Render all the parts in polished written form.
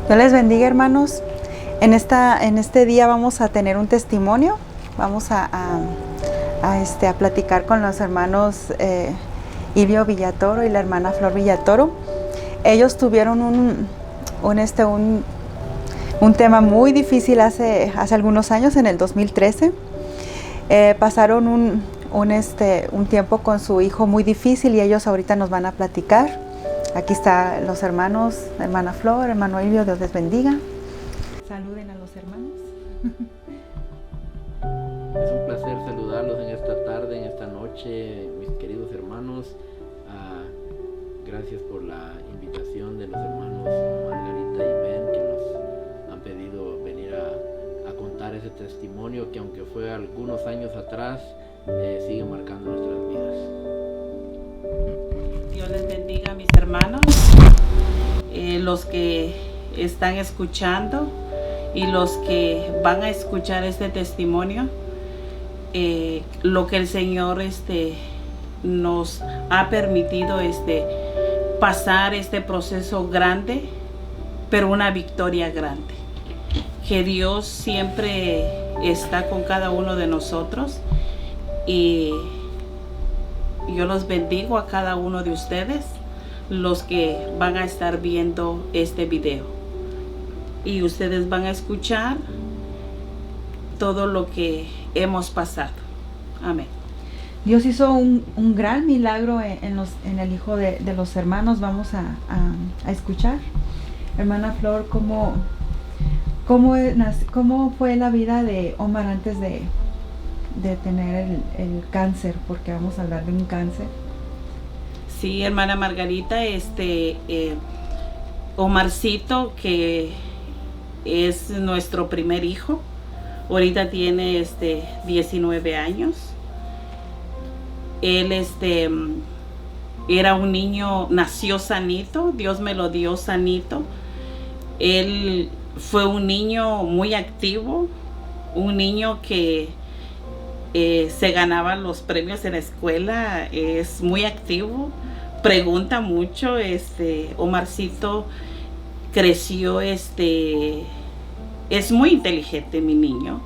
Dios les bendiga, hermanos. En este día vamos a tener un testimonio. Vamos a platicar con los hermanos Ilio Villatoro y la hermana Flor Villatoro. Ellos tuvieron un tema muy difícil hace algunos años, en el 2013. Pasaron un tiempo con su hijo muy difícil y ellos ahorita nos van a platicar. Aquí están los hermanos, hermana Flor, hermano Ilio, Dios les bendiga. Saluden a los hermanos. Es un placer saludarlos en esta tarde, en esta noche, mis queridos hermanos. Gracias por la invitación de los hermanos Margarita y Ben, que nos han pedido venir a contar ese testimonio que, aunque fue algunos años atrás, sigue marcando nuestras vidas. Dios les bendiga, mis hermanos, los que están escuchando y los que van a escuchar este testimonio. Lo que el Señor nos ha permitido pasar este proceso grande, pero una victoria grande. Que Dios siempre está con cada uno de nosotros, y yo los bendigo a cada uno de ustedes, los que van a estar viendo este video, y ustedes van a escuchar todo lo que hemos pasado. Amén. Dios hizo un gran milagro en el hijo de los hermanos. Vamos a escuchar. Hermana Flor, ¿cómo fue la vida de Omar antes de tener el cáncer? Porque vamos a hablar de un cáncer. Sí, hermana Margarita, Omarcito, que es nuestro primer hijo, ahorita tiene 19 años. Él era un niño, nació sanito, Dios me lo dio sanito. Él fue un niño muy activo, un niño que se ganaba los premios en la escuela, es muy activo, pregunta mucho. Omarcito creció, es muy inteligente, mi niño,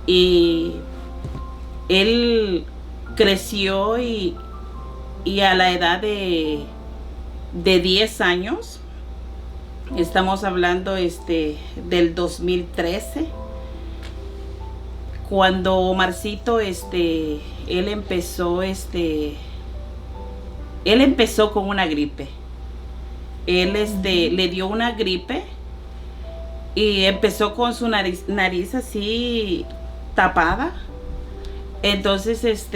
y él creció y a la edad de 10 años, estamos hablando del 2013, cuando Omarcito él empezó con una gripe. Él le dio una gripe y empezó con su nariz así tapada. Entonces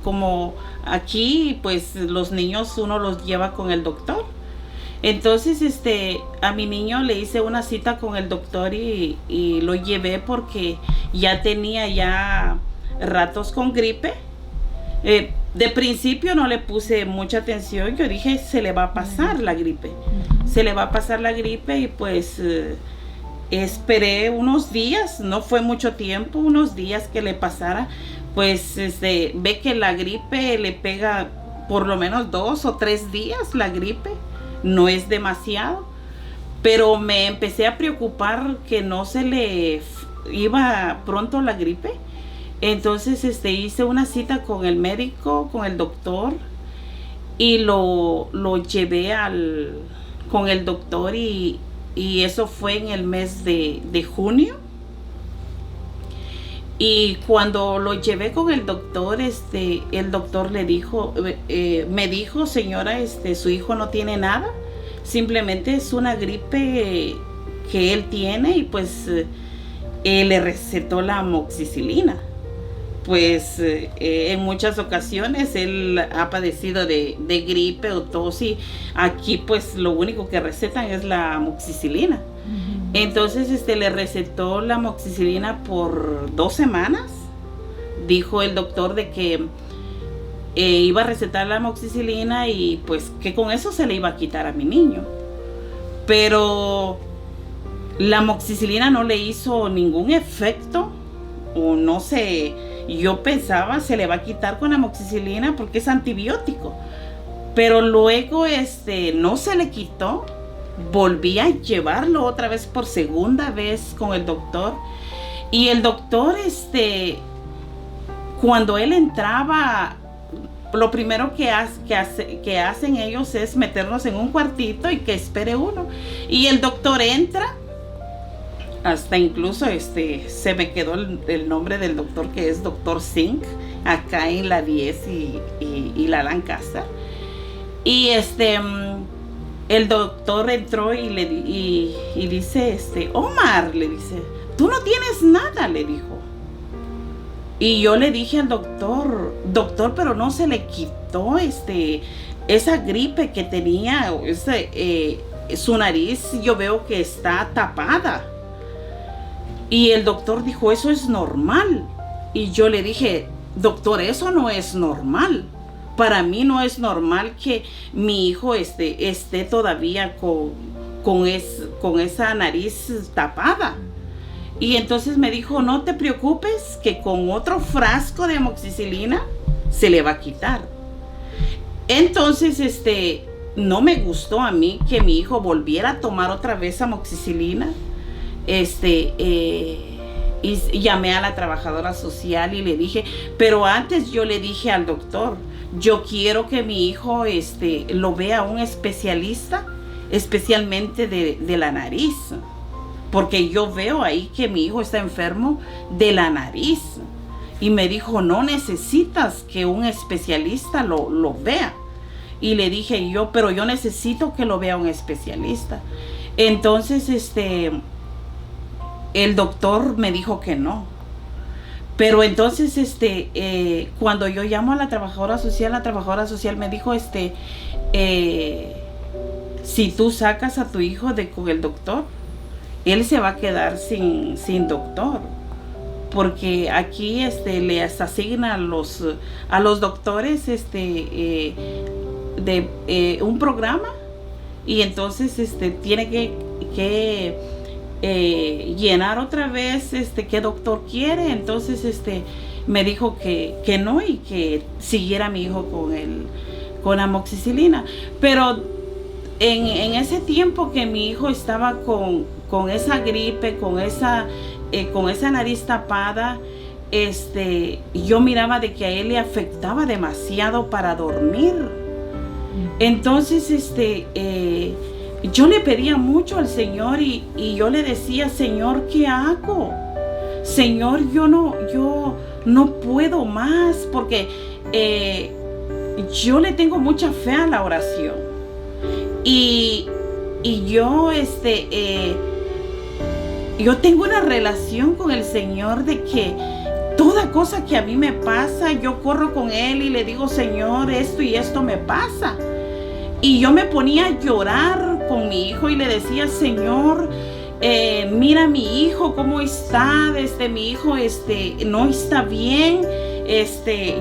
como aquí pues los niños uno los lleva con el doctor. Entonces a mi niño le hice una cita con el doctor y lo llevé porque ya tenía ratos con gripe. De principio no le puse mucha atención. Yo dije, se le va a pasar la gripe. Se le va a pasar la gripe, y pues esperé unos días, no fue mucho tiempo, unos días que le pasara. Pues ve que la gripe le pega por lo menos 2 o 3 días la gripe. No es demasiado, pero me empecé a preocupar que no se le iba pronto la gripe. Entonces hice una cita con el médico, con el doctor, y lo llevé con el doctor, y eso fue en el mes de junio. Y cuando lo llevé con el doctor, el doctor me dijo, señora, su hijo no tiene nada, simplemente es una gripe que él tiene, y pues le recetó la amoxicilina. Pues en muchas ocasiones él ha padecido de gripe o tos, y aquí pues lo único que recetan es la amoxicilina. Entonces le recetó la amoxicilina por 2 semanas. Dijo el doctor de que iba a recetar la amoxicilina, y pues que con eso se le iba a quitar a mi niño. Pero la amoxicilina no le hizo ningún efecto, o no sé, yo pensaba se le va a quitar con amoxicilina porque es antibiótico. Pero luego no se le quitó. volví a llevarlo otra vez por segunda vez con el doctor. Y el doctor, cuando él entraba, lo primero que hacen ellos es meternos en un cuartito y que espere uno. Y el doctor entra, hasta incluso se me quedó el nombre del doctor, que es doctor Singh, acá en la 10 y la Lancaster. Y el doctor entró y dice, Omar, le dice, tú no tienes nada, le dijo. Y yo le dije al doctor, pero no se le quitó esa gripe que tenía, su nariz yo veo que está tapada. Y el doctor dijo, eso es normal. Y yo le dije, doctor, eso no es normal. Para mí no es normal que mi hijo esté todavía con esa nariz tapada. Y entonces me dijo, no te preocupes, que con otro frasco de amoxicilina se le va a quitar. Entonces, no me gustó a mí que mi hijo volviera a tomar otra vez amoxicilina. Y llamé a la trabajadora social y le dije, pero antes yo le dije al doctor, yo quiero que mi hijo lo vea un especialista, especialmente de la nariz, porque yo veo ahí que mi hijo está enfermo de la nariz. Y me dijo, no necesitas que un especialista lo vea. Y le dije yo, pero yo necesito que lo vea un especialista. Entonces, el doctor me dijo que no. Pero entonces, cuando yo llamo a la trabajadora social me dijo, si tú sacas a tu hijo con el doctor, él se va a quedar sin doctor. Porque aquí les asigna a los doctores un programa, y entonces tiene que llenar otra vez qué doctor quiere. Entonces me dijo que no, y que siguiera a mi hijo con amoxicilina. Pero en ese tiempo que mi hijo estaba con esa gripe, con esa nariz tapada, yo miraba de que a él le afectaba demasiado para dormir. Entonces yo le pedía mucho al Señor y yo le decía, Señor, ¿qué hago? Señor, yo no puedo más, porque yo le tengo mucha fe a la oración. Y yo yo tengo una relación con el Señor de que toda cosa que a mí me pasa, yo corro con Él y le digo, Señor, esto y esto me pasa. Y yo me ponía a llorar con mi hijo y le decía, Señor, mira mi hijo cómo está, mi hijo no está bien.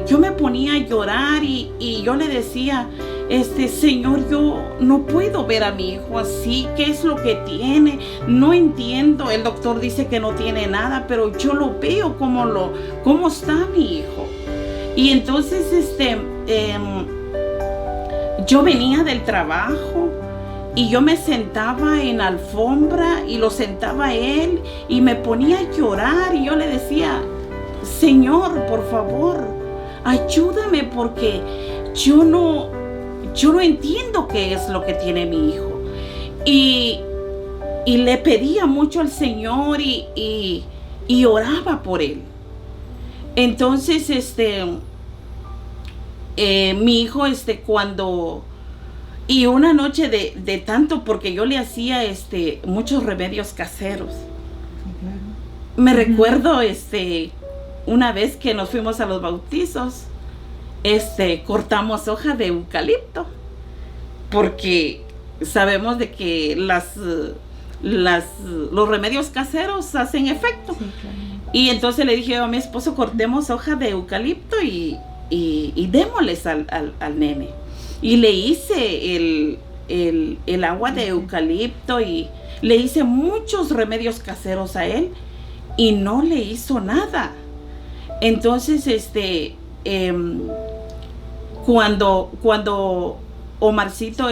Yo me ponía a llorar y yo le decía, Señor, yo no puedo ver a mi hijo así, ¿qué es lo que tiene? No entiendo. El doctor dice que no tiene nada, pero yo lo veo cómo está mi hijo. Y entonces yo venía del trabajo y yo me sentaba en la alfombra y lo sentaba a él y me ponía a llorar, y yo le decía, Señor, por favor, ayúdame, porque yo no entiendo qué es lo que tiene mi hijo. Y le pedía mucho al Señor y oraba por él. Entonces, mi hijo, y una noche de tanto, porque yo le hacía muchos remedios caseros. Me recuerdo una vez que nos fuimos a los bautizos, cortamos hoja de eucalipto, porque sabemos de que los remedios caseros hacen efecto. Sí, claro. Y entonces le dije a mi esposo, cortemos hoja de eucalipto y démosles al nene. Y le hice el agua de eucalipto y le hice muchos remedios caseros a él y no le hizo nada. Entonces, cuando Omarcito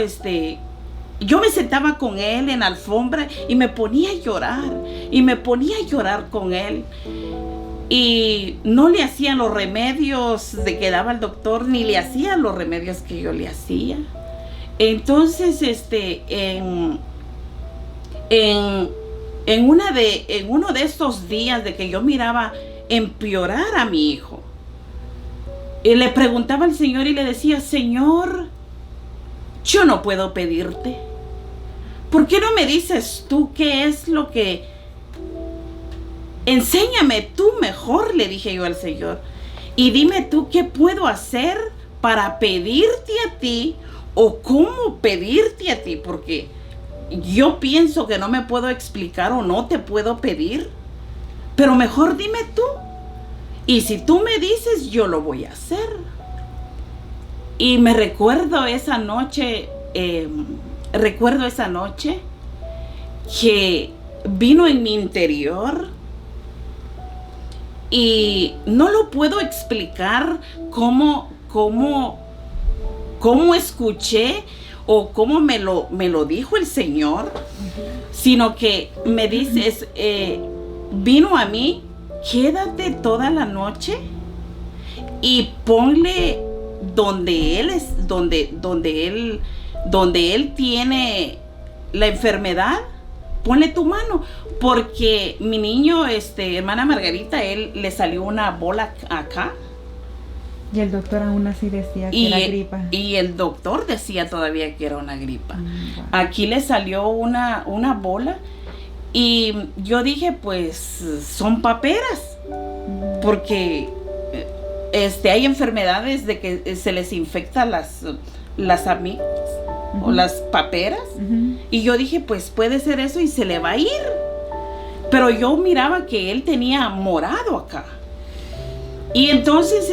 yo me sentaba con él en la alfombra y me ponía a llorar. Y me ponía a llorar con él. Y no le hacían los remedios de que daba el doctor, ni le hacían los remedios que yo le hacía. Entonces, en uno de estos días de que yo miraba empeorar a mi hijo, y le preguntaba al Señor y le decía: Señor, yo no puedo pedirte. ¿Por qué no me dices tú qué es lo que... Enséñame tú mejor, le dije yo al Señor. Y dime tú qué puedo hacer para pedirte a ti, o cómo pedirte a ti, porque yo pienso que no me puedo explicar o no te puedo pedir. Pero mejor dime tú. Y si tú me dices, yo lo voy a hacer. Y me recuerdo esa noche, que vino en mi interior, y no lo puedo explicar cómo escuché o cómo me lo dijo el Señor, sino que me dices, vino a mí: quédate toda la noche y ponle donde él tiene la enfermedad, ponle tu mano, porque mi niño, hermana Margarita, él le salió una bola acá. Y el doctor aún así decía que era gripa. Y el doctor decía todavía que era una gripa. Wow. Aquí le salió una bola, y yo dije, pues son paperas, porque hay enfermedades de que se les infecta las amigas o las paperas. Y yo dije, pues puede ser eso y se le va a ir. Pero yo miraba que él tenía morado acá. Y entonces,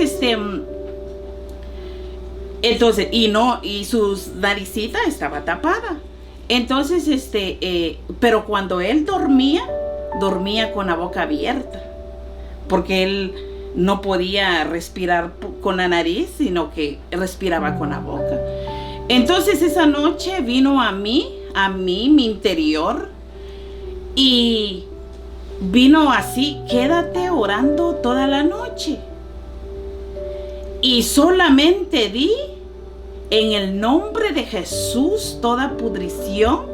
y su naricita estaba tapada. Entonces, pero cuando él dormía con la boca abierta, porque él no podía respirar con la nariz, sino que respiraba con la boca. Entonces esa noche vino a mí, mi interior, y vino así: quédate orando toda la noche. Y solamente di: en el nombre de Jesús, toda pudrición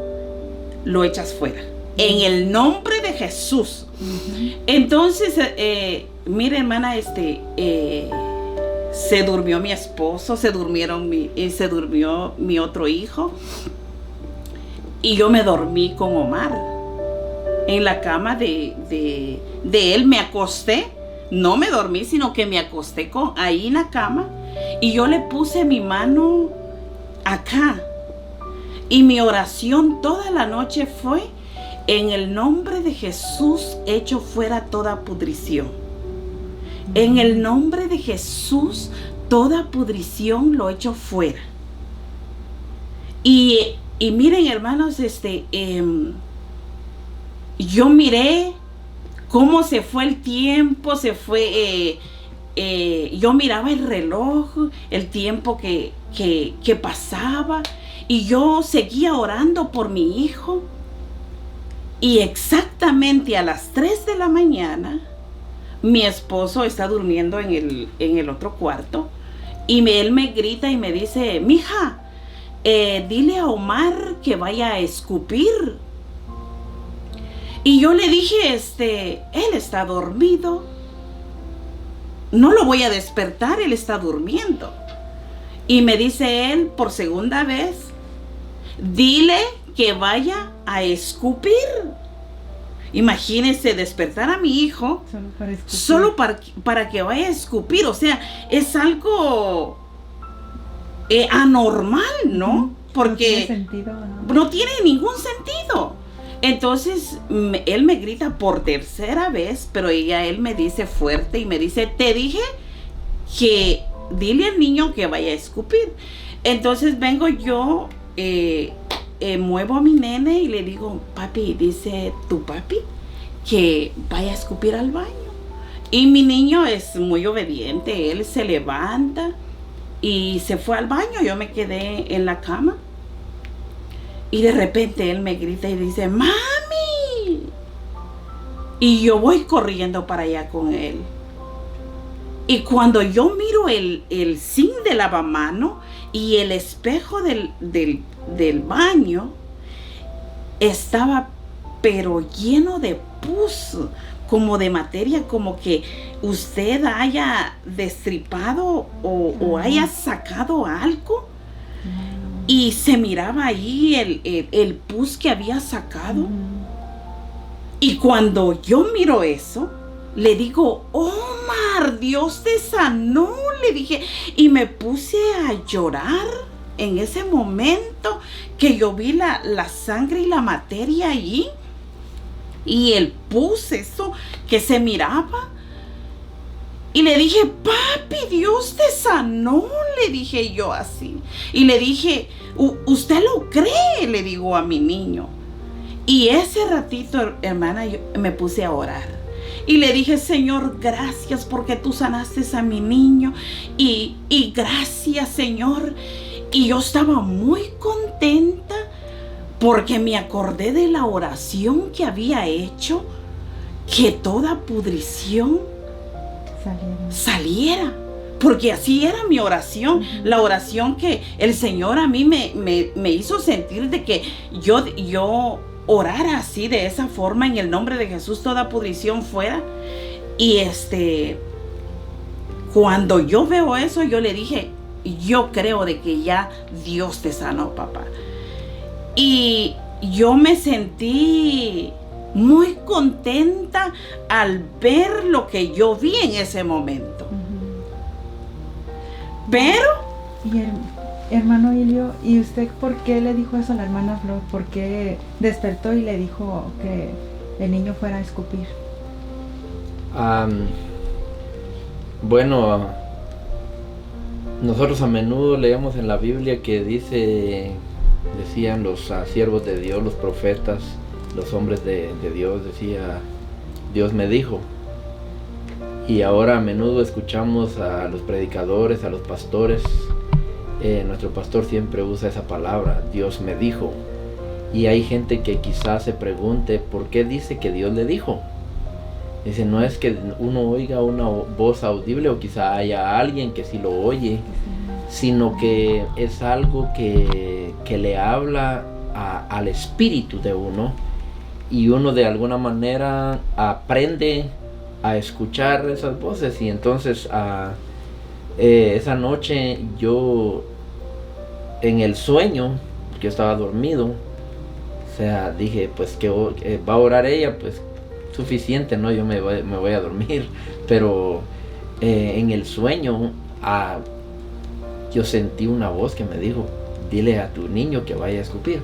lo echas fuera. En el nombre de Jesús. Entonces, mire, hermana, se durmió mi esposo, se durmió mi otro hijo, y yo me dormí con Omar en la cama de él. Me acosté, no me dormí, sino que me acosté ahí en la cama, y yo le puse mi mano acá, y mi oración toda la noche fue: en el nombre de Jesús, echo fuera toda pudrición. En el nombre de Jesús, toda pudrición lo echo fuera. Y miren, hermanos, yo miré cómo se fue el tiempo, yo miraba el reloj, el tiempo que pasaba, y yo seguía orando por mi hijo. Y exactamente a las 3 de la mañana, mi esposo está durmiendo en el otro cuarto, y él me grita y me dice: mija, dile a Omar que vaya a escupir. Y yo le dije, él está dormido, no lo voy a despertar, él está durmiendo. Y me dice él por segunda vez: dile que vaya a escupir. Imagínense, despertar a mi hijo solo para que vaya a escupir. O sea, es algo anormal, ¿no? Porque no tiene ningún sentido. Entonces él me grita por tercera vez, pero él me dice fuerte y me dice: te dije que dile al niño que vaya a escupir. Entonces vengo yo, muevo a mi nene y le digo: papi, dice tu papi que vaya a escupir al baño. Y mi niño es muy obediente, él se levanta y se fue al baño. Yo me quedé en la cama Y de repente él me grita y dice, ¡Mami! Y yo voy corriendo para allá con él. Y cuando yo miro el zinc de lavamano y el espejo del baño, estaba pero lleno de pus, como de materia, como que usted haya destripado o haya sacado algo. Y se miraba ahí el pus que había sacado. Y cuando yo miro eso, le digo, Omar, Dios te sanó, le dije. Y me puse a llorar en ese momento que yo vi la sangre y la materia allí. Y el pus, eso que se miraba. Y le dije, papi, Dios te sanó, le dije yo así. Y le dije, ¿usted lo cree? Le digo a mi niño. Y ese ratito, hermana, yo me puse a orar. Y le dije, Señor, gracias porque tú sanaste a mi niño. Y gracias, Señor. Y yo estaba muy contenta porque me acordé de la oración que había hecho, que toda pudrición saliera, porque así era mi oración, la oración que el Señor a mí me hizo sentir de que yo orara así, de esa forma, en el nombre de Jesús, toda pudrición fuera. Y cuando yo veo eso, yo le dije, yo creo de que ya Dios te sanó, papá. Y yo me sentí muy contenta al ver lo que yo vi en ese momento. Pero... Y hermano Ilio, ¿y usted por qué le dijo eso a la hermana Flor? ¿Por qué despertó y le dijo que el niño fuera a escupir? Bueno, nosotros a menudo leemos en la Biblia que decían los siervos de Dios, los profetas, los hombres de Dios, decía, Dios me dijo. Y ahora a menudo escuchamos a los predicadores, a los pastores. Nuestro pastor siempre usa esa palabra, Dios me dijo. Y hay gente que quizás se pregunte, ¿por qué dice que Dios le dijo? Dice, no es que uno oiga una voz audible, o quizá haya alguien que sí lo oye, sino que es algo que le habla al espíritu de uno, y uno de alguna manera aprende a escuchar esas voces. Y entonces esa noche yo, en el sueño, yo estaba dormido, o sea, dije, pues que va a orar ella, pues suficiente, ¿no? Yo me voy a dormir. Pero en el sueño yo sentí una voz que me dijo, dile a tu niño que vaya a escupir.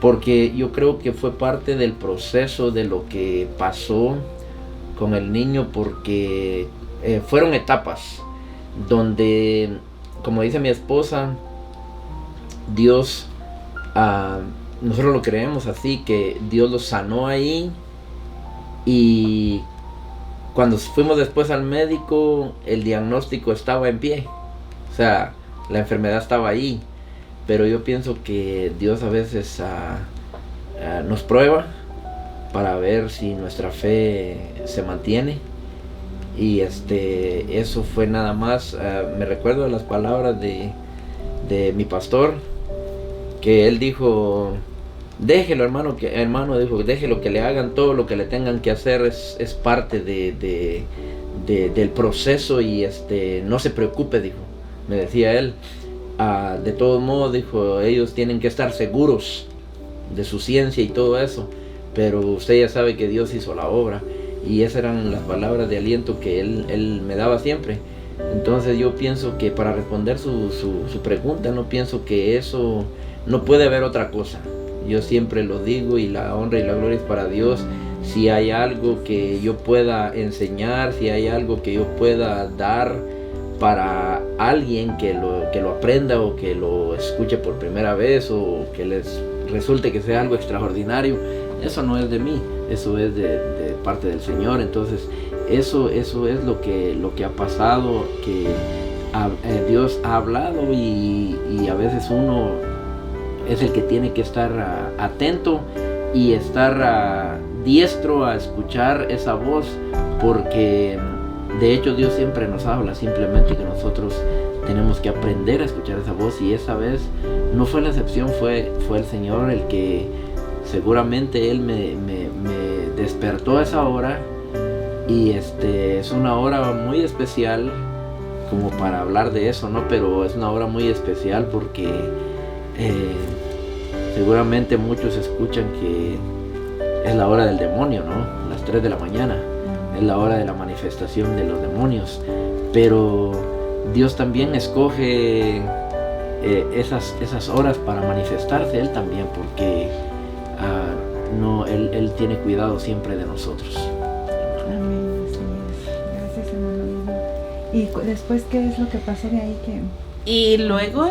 Porque yo creo que fue parte del proceso de lo que pasó con el niño, porque fueron etapas donde, como dice mi esposa, Dios, nosotros lo creemos así, que Dios lo sanó ahí. Y cuando fuimos después al médico, el diagnóstico estaba en pie, o sea, la enfermedad estaba ahí. Pero yo pienso que Dios a veces nos prueba para ver si nuestra fe se mantiene. Y eso fue nada más. Me recuerdo de las palabras de mi pastor, que él dijo, déjelo, hermano dijo, déjelo que le hagan todo lo que le tengan que hacer, es parte del proceso, y no se preocupe, dijo, me decía él. De todos modos, dijo, ellos tienen que estar seguros de su ciencia y todo eso, pero usted ya sabe que Dios hizo la obra. Y esas eran las palabras de aliento que él me daba siempre. Entonces yo pienso que, para responder su pregunta, no pienso que eso, no puede haber otra cosa. Yo siempre lo digo, y la honra y la gloria es para Dios. Si hay algo que yo pueda enseñar, si hay algo que yo pueda dar para alguien que lo aprenda, o que lo escuche por primera vez, o que les resulte que sea algo extraordinario, eso no es de mí, eso es de parte del Señor. Entonces eso es lo que ha pasado, que Dios ha hablado, y a veces uno es el que tiene que estar atento y estar diestro a escuchar esa voz, porque de hecho Dios siempre nos habla, simplemente que nosotros tenemos que aprender a escuchar esa voz, y esa vez no fue la excepción, fue el Señor el que seguramente Él me despertó a esa hora, y es una hora muy especial como para hablar de eso, ¿no? Pero es una hora muy especial porque seguramente muchos escuchan que es la hora del demonio, ¿no? Las 3 de la mañana, es la hora de la manifestación de los demonios, pero Dios también escoge esas horas para manifestarse Él también, porque Él tiene cuidado siempre de nosotros. Amén, así es. Gracias, hermano. ¿Y después qué es lo que pasó de ahí? Y luego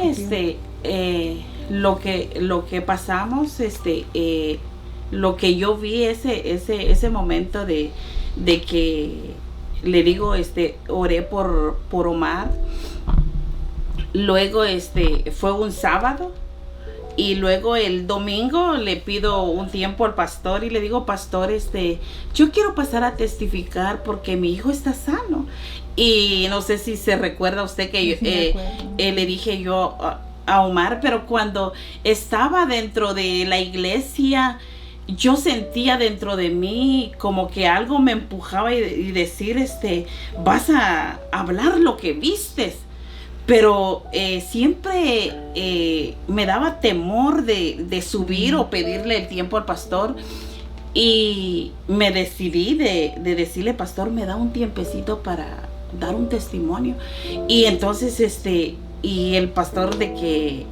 lo que pasamos, lo que yo vi ese momento de que le digo, oré por Omar. Luego fue un sábado, y luego el domingo le pido un tiempo al pastor y le digo: pastor, yo quiero pasar a testificar porque mi hijo está sano. Y no sé si se recuerda usted que le dije yo a Omar, pero cuando estaba dentro de la iglesia, yo sentía dentro de mí como que algo me empujaba y decir, vas a hablar lo que vistes. Pero siempre me daba temor de subir o pedirle el tiempo al pastor, y me decidí de decirle: pastor, me da un tiempecito para dar un testimonio. Y entonces y el pastor, de que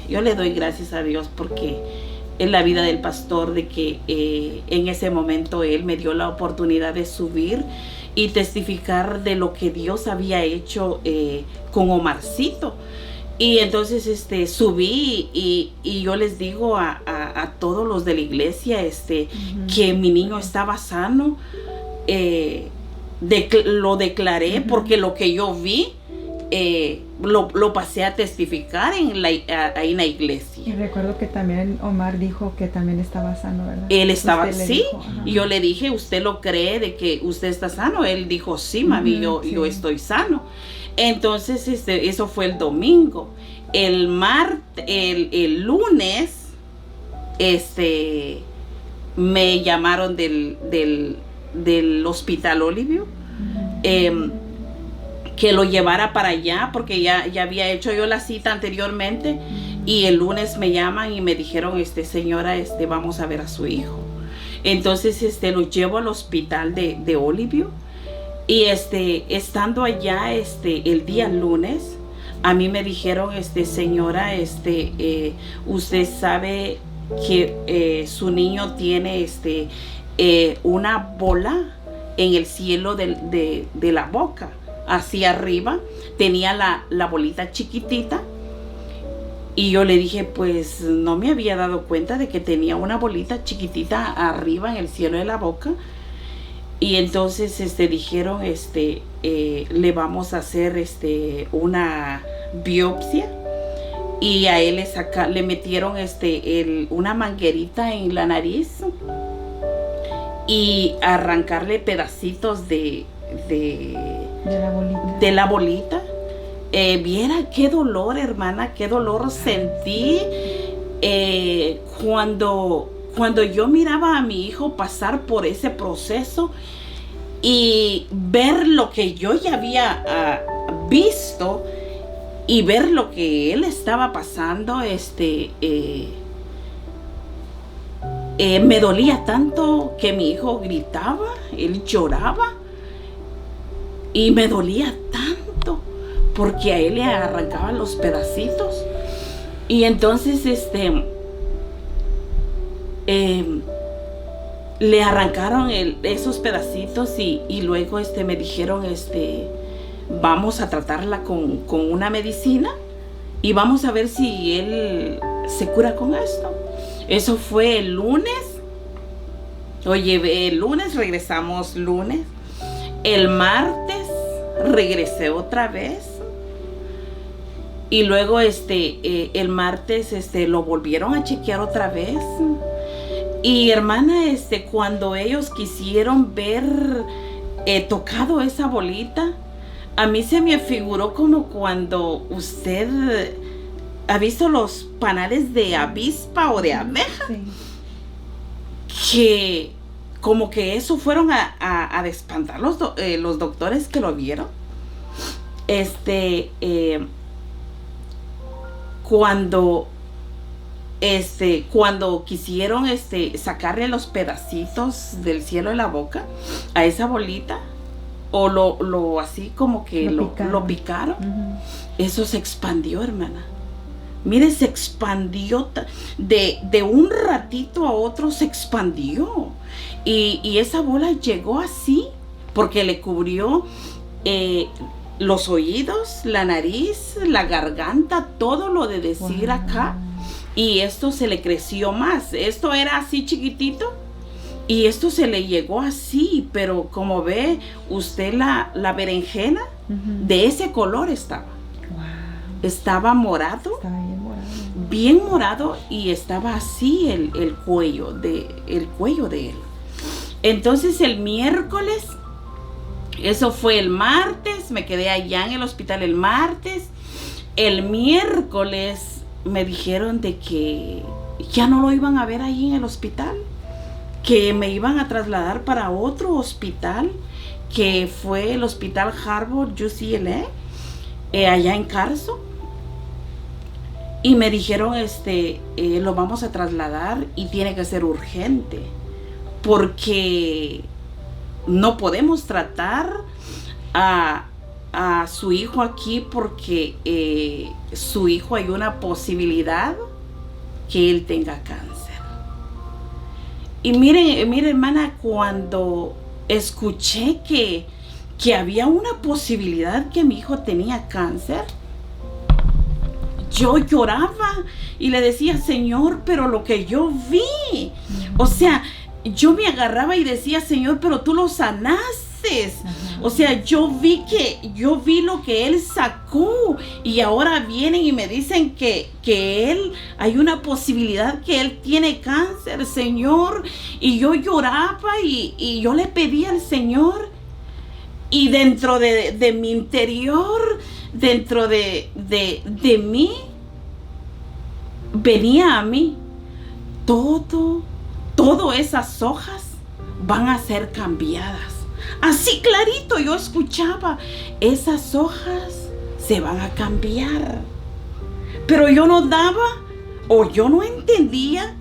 yo le doy gracias a Dios porque en la vida del pastor, de que en ese momento él me dio la oportunidad de subir y testificar de lo que Dios había hecho con Omarcito. Y entonces subí y yo les digo a todos los de la iglesia que mi niño estaba sano. Lo declaré porque lo que yo vi lo pasé a testificar ahí en la iglesia. Y recuerdo que también Omar dijo que también estaba sano, ¿verdad? Él estaba, sí, dijo, y yo le dije: ¿usted lo cree de que usted está sano? Él dijo: sí, mami, yo estoy sano. Entonces eso fue el domingo. El lunes me llamaron del hospital Olivio, que lo llevara para allá porque ya había hecho yo la cita anteriormente, y el lunes me llaman y me dijeron: señora, vamos a ver a su hijo. Entonces lo llevo al hospital de Olivio, y estando allá el día lunes, a mí me dijeron: señora, usted sabe que su niño tiene una bola en el cielo de la boca, hacia arriba tenía la bolita chiquitita. Y yo le dije: pues no me había dado cuenta de que tenía una bolita chiquitita arriba en el cielo de la boca. Y entonces dijeron: le vamos a hacer una biopsia, y a él le metieron una manguerita en la nariz y arrancarle pedacitos de la bolita. Viera qué dolor, hermana, qué dolor sentí cuando yo miraba a mi hijo pasar por ese proceso y ver lo que yo ya había visto, y ver lo que él estaba pasando. Me dolía tanto que mi hijo gritaba, él lloraba, y me dolía tanto porque a él le arrancaban los pedacitos. Y entonces le arrancaron esos pedacitos, y luego me dijeron: vamos a tratarla con una medicina y vamos a ver si él se cura con esto. Eso fue el lunes. Oye, el lunes regresamos lunes. El martes regresé otra vez. Y luego el martes lo volvieron a chequear otra vez. Y hermana, cuando ellos quisieron ver tocado esa bolita, a mí se me figuró como cuando usted ha visto los panales de avispa o de abeja. Sí. Que como que eso fueron a espantar los doctores que lo vieron. Cuando quisieron sacarle los pedacitos del cielo de la boca a esa bolita, o lo así como que lo picaron, eso se expandió, hermana. Mire, se expandió de un ratito a otro, se expandió, y esa bola llegó así porque le cubrió los oídos, la nariz, la garganta, todo lo de decir acá. Y esto se le creció más. Esto era así chiquitito y esto se le llegó así. Pero como ve usted la berenjena, de ese color estaba. Wow. Estaba morado. Estaba bien morado. Bien morado, y estaba así el cuello de él. Entonces el miércoles, eso fue el martes, me quedé allá en el hospital el martes. El miércoles me dijeron de que ya no lo iban a ver ahí en el hospital, que me iban a trasladar para otro hospital, que fue el hospital Harvard UCLA, allá en Carson. Y me dijeron, lo vamos a trasladar y tiene que ser urgente, porque no podemos tratar a su hijo aquí, porque su hijo hay una posibilidad que él tenga cáncer. Y mire hermana, cuando escuché que había una posibilidad que mi hijo tenía cáncer, yo lloraba y le decía, Señor, pero lo que yo vi, o sea, yo me agarraba y decía, Señor, pero tú lo sanaste. O sea, yo vi lo que él sacó, y ahora vienen y me dicen que él, hay una posibilidad que él tiene cáncer, Señor. Y yo lloraba y yo le pedía al Señor, y dentro de mi interior, dentro de mí, venía a mí todo esas hojas van a ser cambiadas. Así clarito yo escuchaba, esas hojas se van a cambiar. Pero yo no daba, o yo no entendía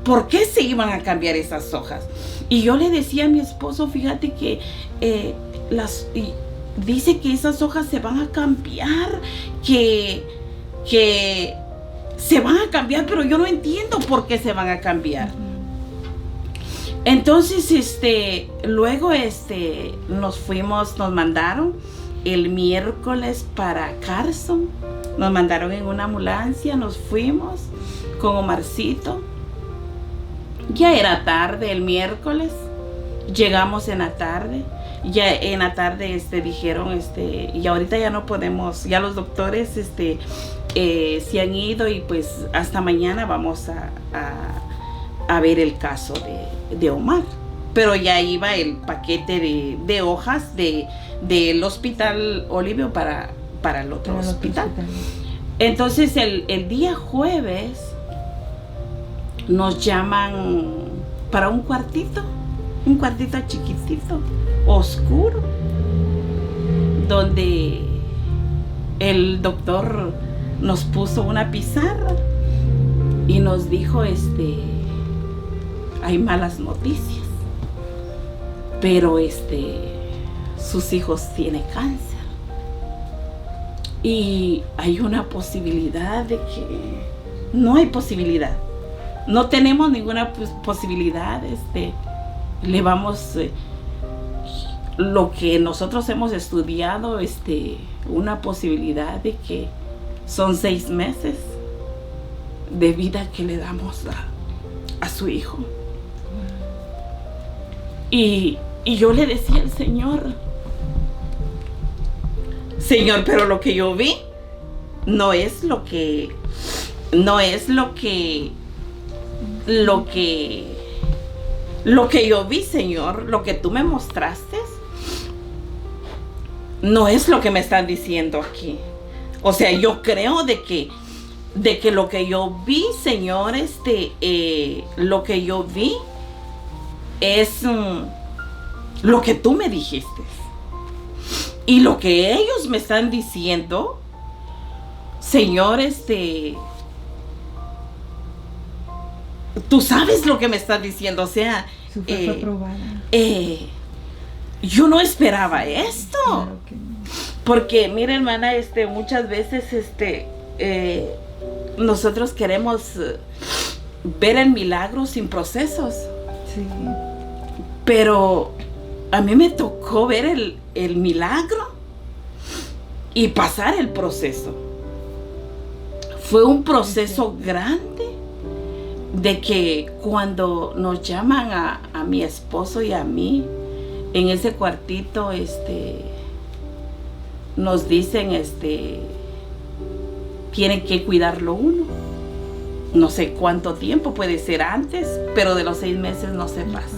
por qué se iban a cambiar esas hojas. Y yo le decía a mi esposo, fíjate que dice que esas hojas se van a cambiar, que se van a cambiar, pero yo no entiendo por qué se van a cambiar. Entonces, luego, nos mandaron el miércoles para Carson. Nos mandaron en una ambulancia, nos fuimos con Omarcito. Ya era tarde el miércoles, llegamos en la tarde. Ya en la tarde, dijeron, y ahorita ya no podemos, ya los doctores, se han ido, y pues hasta mañana vamos a ver el caso de Omar. Pero ya iba el paquete de hojas del hospital Olivio para el otro hospital. Entonces el día jueves nos llaman para un cuartito chiquitito, oscuro, donde el doctor nos puso una pizarra y nos dijo, hay malas noticias, pero sus hijos tienen cáncer, y hay una posibilidad de que no hay posibilidad, no tenemos ninguna posibilidad, le vamos, lo que nosotros hemos estudiado, una posibilidad de que son 6 meses de vida que le damos a su hijo. Y yo le decía al Señor, pero lo que yo vi no es lo que yo vi, Señor, lo que tú me mostraste, no es lo que me están diciendo aquí. O sea, yo creo de que lo que yo vi, Señor, lo que yo vi es lo que tú me dijiste. Y lo que ellos me están diciendo, Señor, tú sabes lo que me estás diciendo. O sea, Su fe fue probada. Yo no esperaba esto. Claro que no. Porque, mira, hermana, muchas veces, nosotros queremos ver el milagro sin procesos. Sí. Pero a mí me tocó ver el milagro y pasar el proceso. Fue un proceso grande, de que cuando nos llaman a mi esposo y a mí en ese cuartito, nos dicen, tienen que cuidarlo uno. No sé cuánto tiempo, puede ser antes, pero de los 6 meses no se pasa.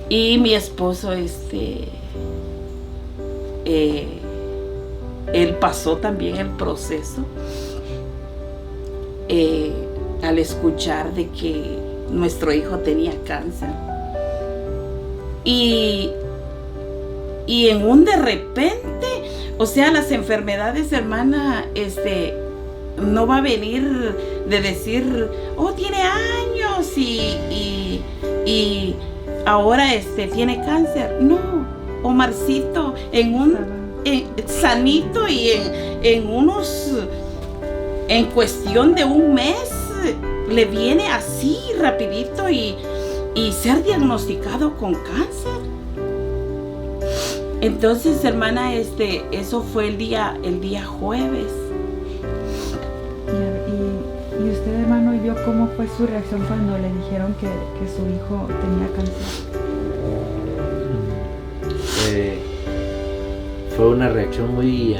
Y mi esposo, él pasó también el proceso, al escuchar de que nuestro hijo tenía cáncer. Y en un de repente, o sea, las enfermedades, hermana, no va a venir de decir, oh, tiene años y ahora tiene cáncer. No, Omarcito, sanito y en cuestión de un mes, le viene así rapidito y ser diagnosticado con cáncer. Entonces, hermana, eso fue el día jueves. Y usted, hermano, vio cómo fue su reacción cuando le dijeron que su hijo tenía cáncer. Fue una reacción muy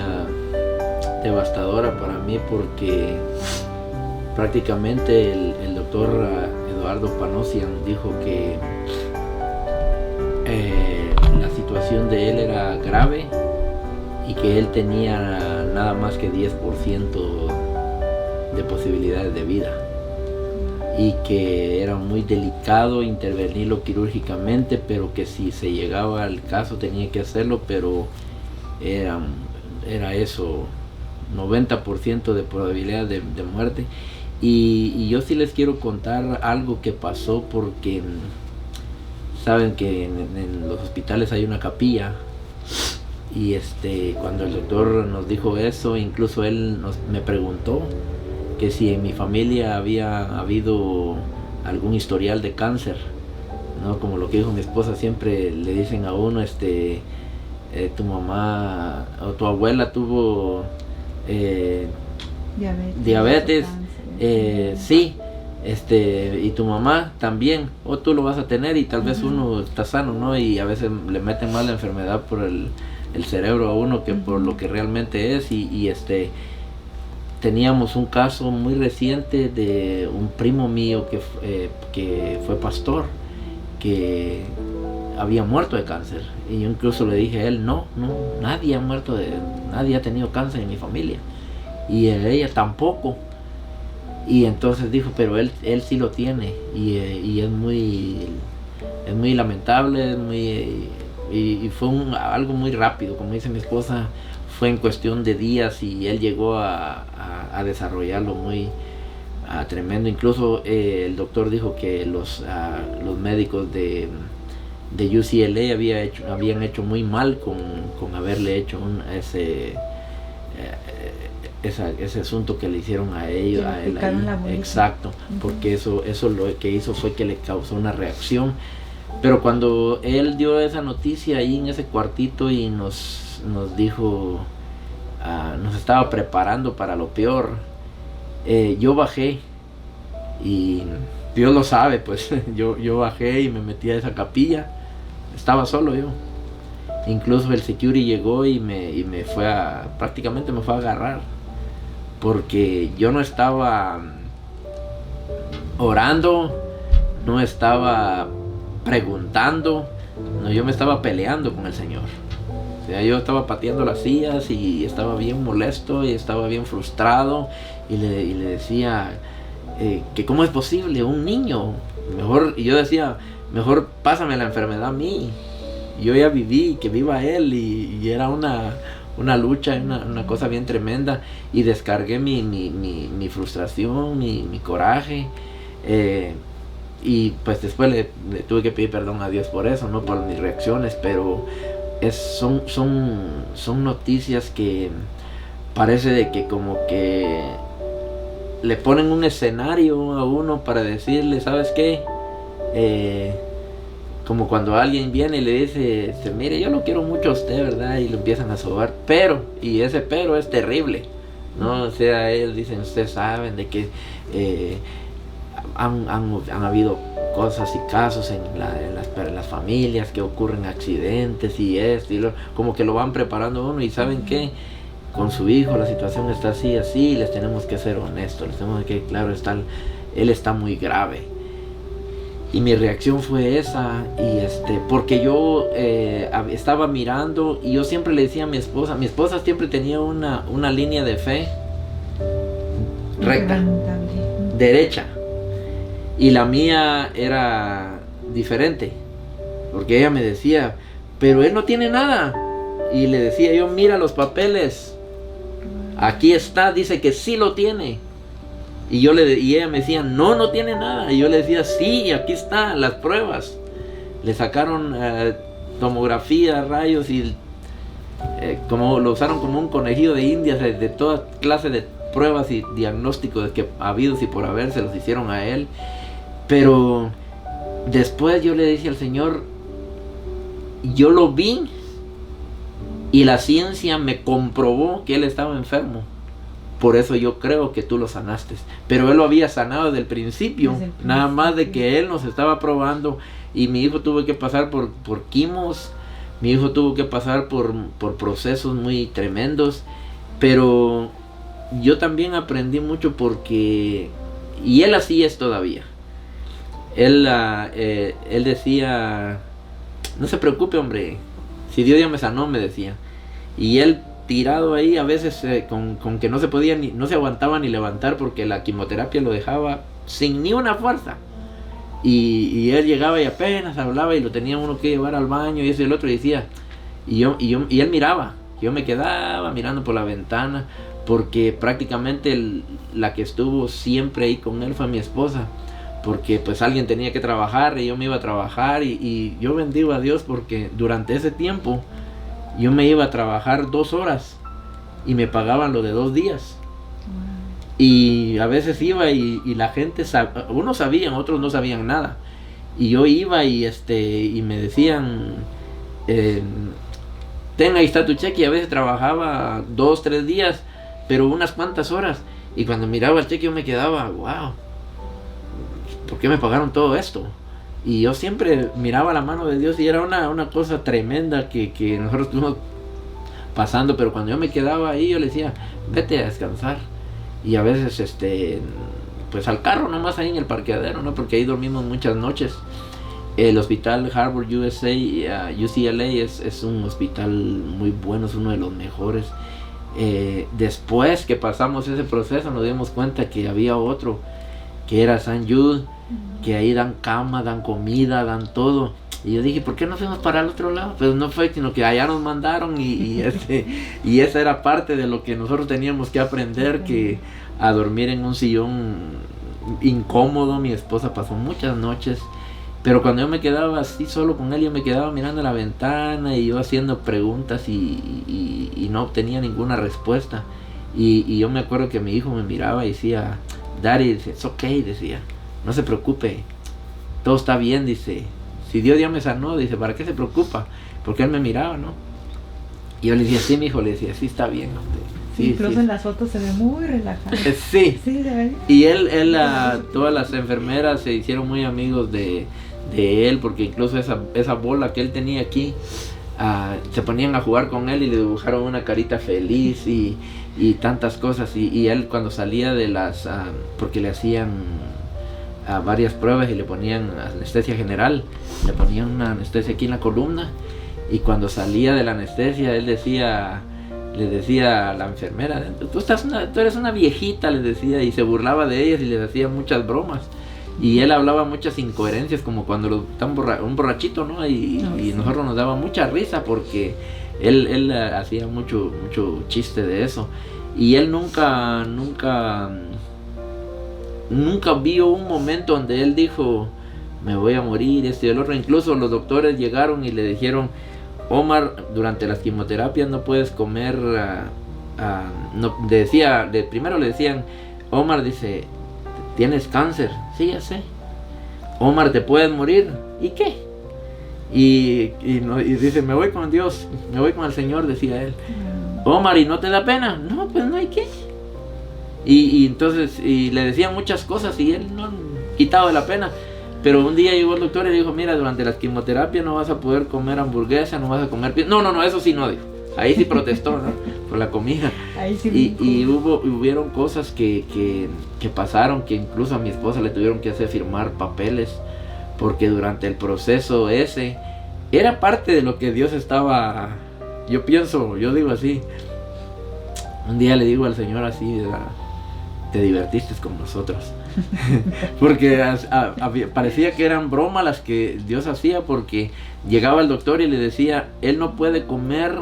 devastadora para mí, porque prácticamente el doctor Eduardo Panosian dijo que la situación de él era grave y que él tenía nada más que 10% de posibilidades de vida, y que era muy delicado intervenirlo quirúrgicamente, pero que si se llegaba al caso tenía que hacerlo, pero era eso, 90% de probabilidad de muerte. Y yo sí les quiero contar algo que pasó, porque saben que en los hospitales hay una capilla, y cuando el doctor nos dijo eso, incluso él me preguntó que si en mi familia había habido algún historial de cáncer, ¿no? Como lo que dijo mi esposa, siempre le dicen a uno, tu mamá o tu abuela tuvo diabetes, sí, y tu mamá también, o tú lo vas a tener, y tal vez uno está sano, ¿no? Y a veces le meten más la enfermedad por el cerebro a uno que por lo que realmente es. Y teníamos un caso muy reciente de un primo mío que fue pastor, que había muerto de cáncer, y yo incluso le dije a él, no, nadie ha tenido cáncer en mi familia, y ella tampoco. Y entonces dijo, pero él sí lo tiene, y es muy lamentable, y fue algo muy rápido, como dice mi esposa, fue en cuestión de días, y él llegó a desarrollarlo muy tremendo. Incluso el doctor dijo que los médicos de UCLA habían hecho muy mal con haberle hecho ese asunto que le hicieron a ellos, a él ahí. Exacto, porque eso lo que hizo fue que le causó una reacción. Pero cuando él dio esa noticia ahí en ese cuartito y nos dijo, nos estaba preparando para lo peor, yo bajé, y Dios lo sabe, pues yo bajé y me metí a esa capilla. Estaba solo yo. Incluso el security llegó y prácticamente me fue a agarrar. porque yo no estaba orando, no estaba preguntando, no, yo me estaba peleando con el Señor. O sea, yo estaba pateando las sillas y estaba bien molesto y estaba bien frustrado y le decía que cómo es posible un niño, mejor, y yo decía, mejor pásame la enfermedad a mí, yo ya viví, que viva él, y era una lucha, una cosa bien tremenda, y descargué mi frustración, mi coraje, y pues después le tuve que pedir perdón a Dios por eso, no por mis reacciones, pero son noticias que parece de que como que le ponen un escenario a uno para decirle, ¿sabes qué? Como cuando alguien viene y le dice, mire, yo lo quiero mucho a usted, ¿verdad? Y lo empiezan a sobar, y ese pero es terrible, ¿no? O sea, ellos dicen, ustedes saben de que han habido cosas y casos en las familias que ocurren accidentes y esto y lo, como que lo van preparando a uno, y ¿saben qué? Con su hijo la situación está así, y les tenemos que ser honestos, les tenemos que, claro, él está muy grave. Y mi reacción fue esa, y porque yo estaba mirando, y yo siempre le decía a mi esposa siempre tenía una línea de fe recta, derecha, y la mía era diferente, porque ella me decía, pero él no tiene nada, y le decía yo, mira los papeles, aquí está, dice que sí lo tiene. Y ella me decía, no tiene nada. Y yo le decía, sí, aquí están las pruebas. Le sacaron tomografía, rayos, y como lo usaron como un conejillo de indias, de toda clase de pruebas y diagnósticos que habidos y por haber, se los hicieron a él. Pero después yo le dije al Señor, yo lo vi, y la ciencia me comprobó que él estaba enfermo. Por eso yo creo que tú lo sanaste. Pero él lo había sanado desde el principio. Nada más de que él nos estaba probando. Y mi hijo tuvo que pasar por quimos. Mi hijo tuvo que pasar por procesos muy tremendos. Pero yo también aprendí mucho porque... Y él así es todavía. Él decía... No se preocupe, hombre. Si Dios ya me sanó, me decía. Y él tirado ahí, a veces con que no se podía no se aguantaba ni levantar, porque la quimioterapia lo dejaba sin ni una fuerza, y él llegaba y apenas hablaba, y lo tenía uno que llevar al baño, y eso y el otro, y decía, y él miraba, yo me quedaba mirando por la ventana, porque prácticamente la que estuvo siempre ahí con él fue mi esposa, porque pues alguien tenía que trabajar y yo me iba a trabajar, y yo bendigo a Dios porque durante ese tiempo yo me iba a trabajar 2 horas y me pagaban lo de 2 días. Wow. Y a veces iba y la gente, unos sabían, otros no sabían nada. Y yo iba y me decían, ten, ahí está tu cheque. Y a veces trabajaba 2, 3 días, pero unas cuantas horas. Y cuando miraba el cheque yo me quedaba, wow, ¿por qué me pagaron todo esto? Y yo siempre miraba la mano de Dios, y era una cosa tremenda que nosotros estuvimos pasando. Pero cuando yo me quedaba ahí, yo le decía, vete a descansar. Y a veces, pues al carro nomás ahí en el parqueadero, ¿no? Porque ahí dormimos muchas noches. El hospital Harvard UCLA es un hospital muy bueno, es uno de los mejores. Después que pasamos ese proceso, nos dimos cuenta que había otro, que era St. Jude, que ahí dan cama, dan comida, dan todo. Y yo dije, ¿por qué no fuimos para el otro lado? Pues no fue, sino que allá nos mandaron, y esa era parte de lo que nosotros teníamos que aprender, que a dormir en un sillón incómodo. Mi esposa pasó muchas noches, pero cuando yo me quedaba así solo con él, yo me quedaba mirando a la ventana y yo haciendo preguntas y no obtenía ninguna respuesta. Y yo me acuerdo que mi hijo me miraba y decía, Daddy, dice, it's okay, decía, no se preocupe, todo está bien, dice, si Dios ya me sanó, dice, ¿para qué se preocupa? Porque él me miraba, ¿no? Y yo le decía, sí, mi hijo, le decía, sí, está bien. Sí, incluso en las fotos se ve muy relajado. Sí. Sí, de verdad. Y todas las enfermeras se hicieron muy amigos de él, porque incluso esa bola que él tenía aquí, se ponían a jugar con él y le dibujaron una carita feliz y tantas cosas. Y él cuando salía de las... porque le hacían varias pruebas y le ponían anestesia general, le ponían una anestesia aquí en la columna, y cuando salía de la anestesia él le decía a la enfermera, tú eres una viejita, le decía, y se burlaba de ellas y les hacía muchas bromas. Y él hablaba muchas incoherencias, como cuando está un borrachito, ¿no? Y nosotros nos daba mucha risa porque él hacía mucho chiste de eso. Y él nunca vio un momento donde él dijo, me voy a morir, esto y el otro. Incluso los doctores llegaron y le dijeron, Omar, durante las quimioterapias no puedes comer. Primero le decían, Omar, dice, tienes cáncer. Sí, ya sé. Omar, te puedes morir. ¿Y qué? Y dice, me voy con Dios, me voy con el Señor, decía él. Omar, ¿y no te da pena? No, pues no hay qué. Y entonces le decían muchas cosas y él no quitaba de la pena. Pero un día llegó el doctor y le dijo, mira, durante las quimioterapias no vas a poder comer hamburguesa, no vas a comer pizza. No, eso sí no, dijo. Ahí sí protestó, ¿no? Por la comida. Ahí sí hubieron cosas que pasaron, que incluso a mi esposa le tuvieron que hacer firmar papeles, porque durante el proceso ese era parte de lo que Dios estaba, yo digo así. Un día le digo al Señor así, te divertiste con nosotros. Porque parecía que eran bromas las que Dios hacía, porque llegaba el doctor y le decía, él no puede comer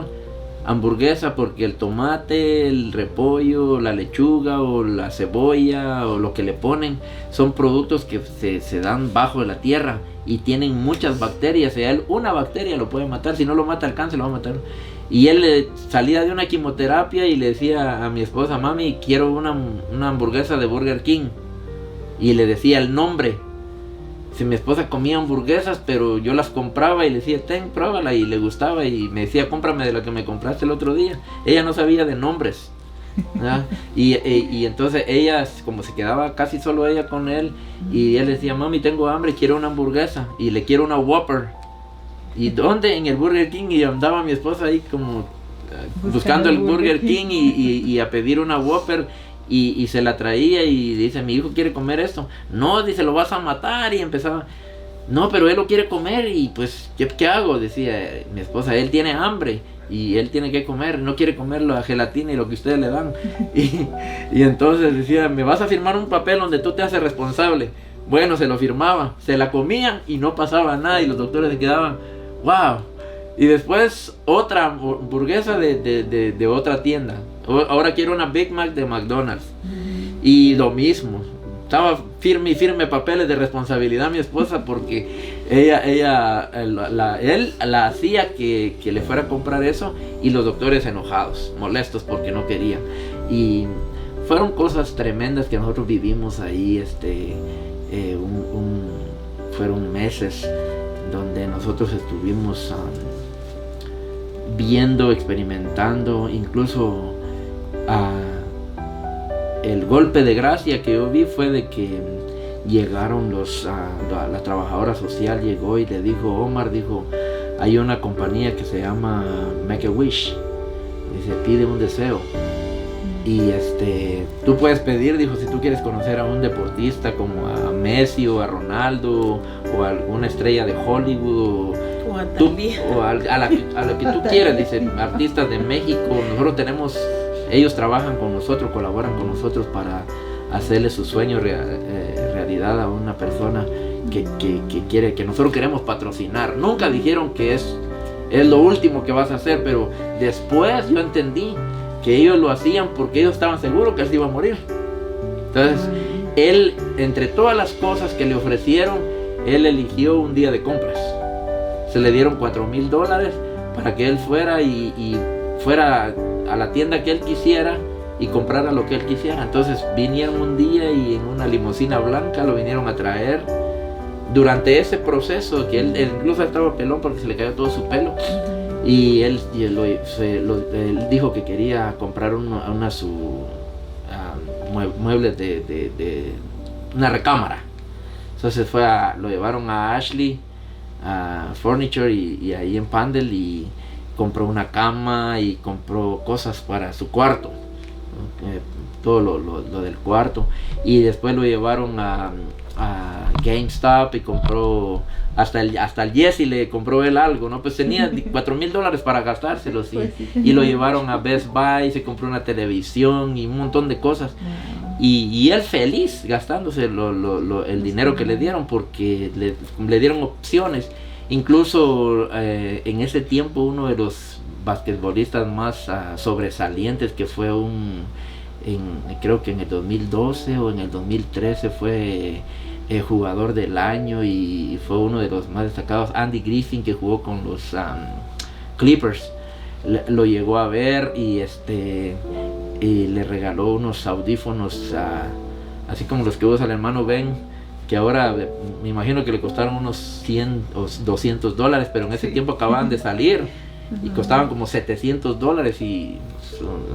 hamburguesa porque el tomate, el repollo, la lechuga o la cebolla o lo que le ponen son productos que se dan bajo de la tierra y tienen muchas bacterias. Y a él una bacteria lo puede matar, si no lo mata el cáncer lo va a matar. Y él salía de una quimioterapia y le decía a mi esposa, mami, quiero una hamburguesa de Burger King, y le decía el nombre. Si mi esposa comía hamburguesas, pero yo las compraba y le decía, pruébala, y le gustaba, y me decía, cómprame de la que me compraste el otro día. Ella no sabía de nombres, ¿verdad? Y entonces ella, como se quedaba casi solo ella con él, y él decía, mami, tengo hambre, quiero una hamburguesa, y le quiero una Whopper. ¿Y dónde? En el Burger King. Y andaba mi esposa ahí como buscando el Burger King y a pedir una Whopper. Y se la traía y dice, mi hijo quiere comer esto. No, dice, lo vas a matar. Y empezaba, no, pero él lo quiere comer. Y pues, ¿qué hago? Decía mi esposa, él tiene hambre y él tiene que comer. No quiere comer la gelatina y lo que ustedes le dan. Y entonces decía, me vas a firmar un papel donde tú te haces responsable. Bueno, se lo firmaba, se la comían y no pasaba nada. Y los doctores se quedaban, wow. Y después otra hamburguesa de otra tienda. Ahora quiero una Big Mac de McDonald's. Y lo mismo. Estaba firme papeles de responsabilidad mi esposa, porque él la hacía que le fuera a comprar eso, y los doctores enojados, molestos porque no quería. Y fueron cosas tremendas que nosotros vivimos ahí. Fueron meses donde nosotros estuvimos viendo, experimentando, incluso el golpe de gracia que yo vi fue de que llegaron la trabajadora social llegó y le dijo, Omar, dijo, hay una compañía que se llama Make a Wish, dice, pide un deseo. Y tú puedes pedir, dijo, si tú quieres conocer a un deportista como a Messi o a Ronaldo o a alguna estrella de Hollywood o a lo que tú quieras, dice, artistas de México, ellos trabajan con nosotros, colaboran con nosotros para hacerle su sueño realidad a una persona que quiere, que nosotros queremos patrocinar. Nunca dijeron que es lo último que vas a hacer, pero después yo entendí que ellos lo hacían porque ellos estaban seguros que él se iba a morir. Entonces, él, entre todas las cosas que le ofrecieron, él eligió un día de compras. Se le dieron $4,000 para que él fuera y fuera a la tienda que él quisiera y comprara lo que él quisiera. Entonces vinieron un día y en una limusina blanca lo vinieron a traer. Durante ese proceso, que él incluso estaba pelón porque se le cayó todo su pelo, y él dijo que quería comprar muebles de una recámara. Entonces lo llevaron a Ashley Furniture y ahí en Pandel, y compró una cama y compró cosas para su cuarto, ¿no? Todo lo del cuarto, y después lo llevaron a GameStop y compró hasta el Jesse le compró él algo, ¿no? Pues tenía $4,000 para gastárselos, y lo llevaron a Best Buy, se compró una televisión y un montón de cosas. Y él feliz gastándose el dinero que le dieron, porque le dieron opciones. Incluso en ese tiempo uno de los basquetbolistas más sobresalientes, que fue creo que en el 2012 o en el 2013 fue jugador del año, y fue uno de los más destacados, Andy Griffin, que jugó con los Clippers. Lo llegó a ver y le regaló unos audífonos así como los que usa el hermano Ben, que ahora me imagino que le costaron unos 100 o $200, pero en ese tiempo acababan de salir y costaban como $700, y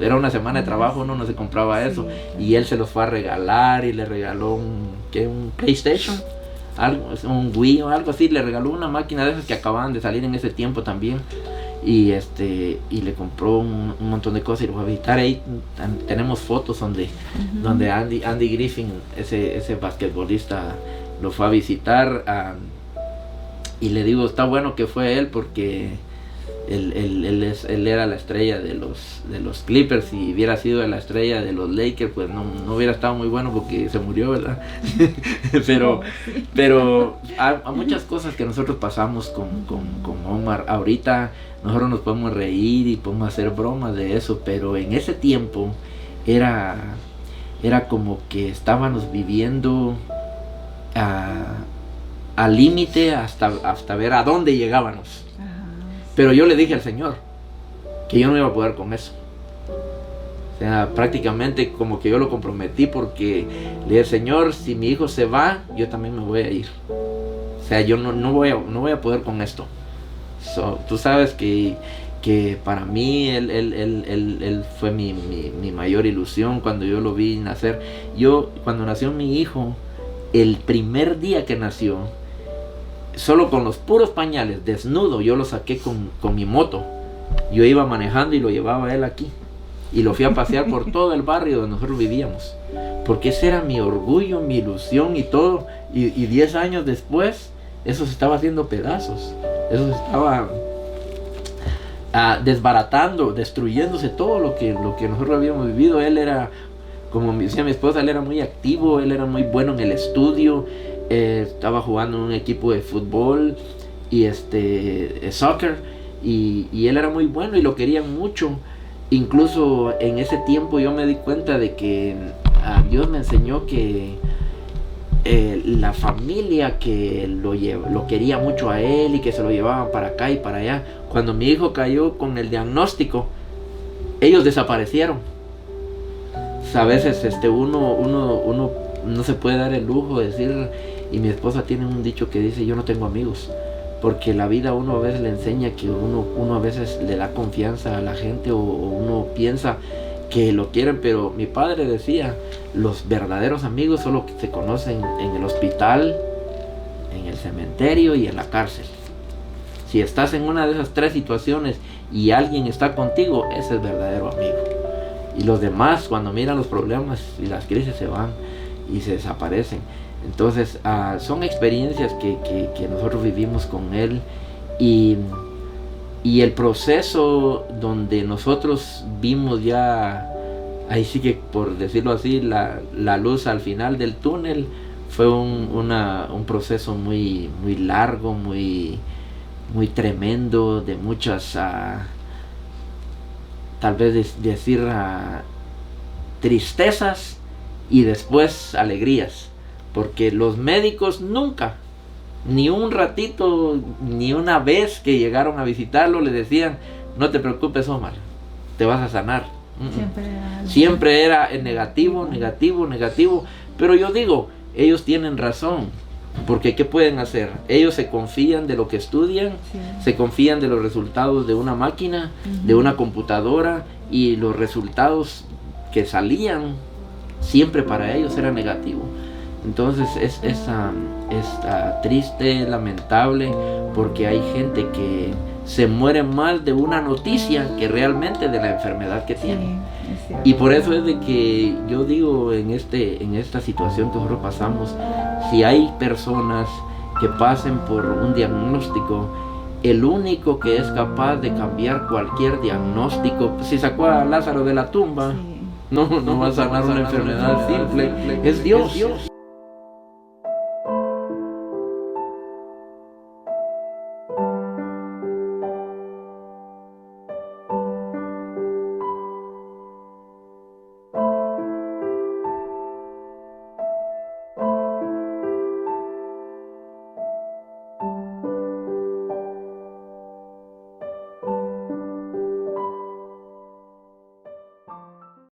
era una semana de trabajo, uno no se compraba eso, y él se los fue a regalar, y le regaló un PlayStation, un Wii o algo así, le regaló una máquina de esas que acababan de salir en ese tiempo también, y le compró un montón de cosas y lo fue a visitar. Ahí tenemos fotos donde Andy Griffin, ese basquetbolista, lo fue a visitar, y le digo, está bueno que fue él, porque él era la estrella de los Clippers. Si hubiera sido la estrella de los Lakers, pues no hubiera estado muy bueno, porque se murió, ¿verdad? pero hay muchas cosas que nosotros pasamos con Omar. Ahorita nosotros nos podemos reír y podemos hacer bromas de eso, pero en ese tiempo era como que estábamos viviendo al límite hasta ver a dónde llegábamos. Pero yo le dije al Señor que yo no iba a poder con eso. O sea, prácticamente como que yo lo comprometí, porque le dije, Señor, si mi hijo se va, yo también me voy a ir. O sea, yo no voy a poder con esto. Tú sabes que para mí él fue mi mayor ilusión cuando yo lo vi nacer. Cuando nació mi hijo, el primer día que nació, solo con los puros pañales, desnudo, yo lo saqué con mi moto. Yo iba manejando y lo llevaba a él aquí, y lo fui a pasear por todo el barrio donde nosotros vivíamos, porque ese era mi orgullo, mi ilusión y todo. Y 10 años después, eso se estaba haciendo pedazos, eso se estaba desbaratando, destruyéndose todo lo que nosotros habíamos vivido. Él era, como decía mi esposa, él era muy activo, él era muy bueno en el estudio. Estaba jugando en un equipo de fútbol y soccer, y él era muy bueno y lo querían mucho. Incluso en ese tiempo yo me di cuenta de que Dios me enseñó que la familia que lo quería mucho a él, y que se lo llevaban para acá y para allá, cuando mi hijo cayó con el diagnóstico, ellos desaparecieron. A veces uno no se puede dar el lujo de decir, y mi esposa tiene un dicho que dice, yo no tengo amigos, porque la vida uno a veces le enseña que uno a veces le da confianza a la gente, o uno piensa que lo quieren, pero mi padre decía, los verdaderos amigos solo se conocen en el hospital, en el cementerio y en la cárcel. Si estás en una de esas tres situaciones y alguien está contigo, ese es verdadero amigo. Y los demás, cuando miran los problemas y las crisis, se van y se desaparecen. Entonces son experiencias que nosotros vivimos con él, y el proceso donde nosotros vimos ya, ahí sí que, por decirlo así, la luz al final del túnel, fue un proceso muy, muy largo, muy, muy tremendo, de muchas tal vez decir tristezas y después alegrías, porque los médicos nunca, ni un ratito, ni una vez que llegaron a visitarlo, le decían, no te preocupes, Omar, te vas a sanar. Siempre era negativo, pero yo digo, ellos tienen razón, porque ¿qué pueden hacer? Ellos se confían de lo que estudian, se confían de los resultados de una máquina, de una computadora, y los resultados que salían siempre para ellos era negativo. Entonces es triste, lamentable, porque hay gente que se mueren más de una noticia que realmente de la enfermedad que tienen. es cierto. Y por eso es de que yo digo en esta situación que nosotros pasamos, si hay personas que pasen por un diagnóstico, el único que es capaz de cambiar cualquier diagnóstico, si sacó a Lázaro de la tumba, Sí. no va a sanar una enfermedad simple, es Dios.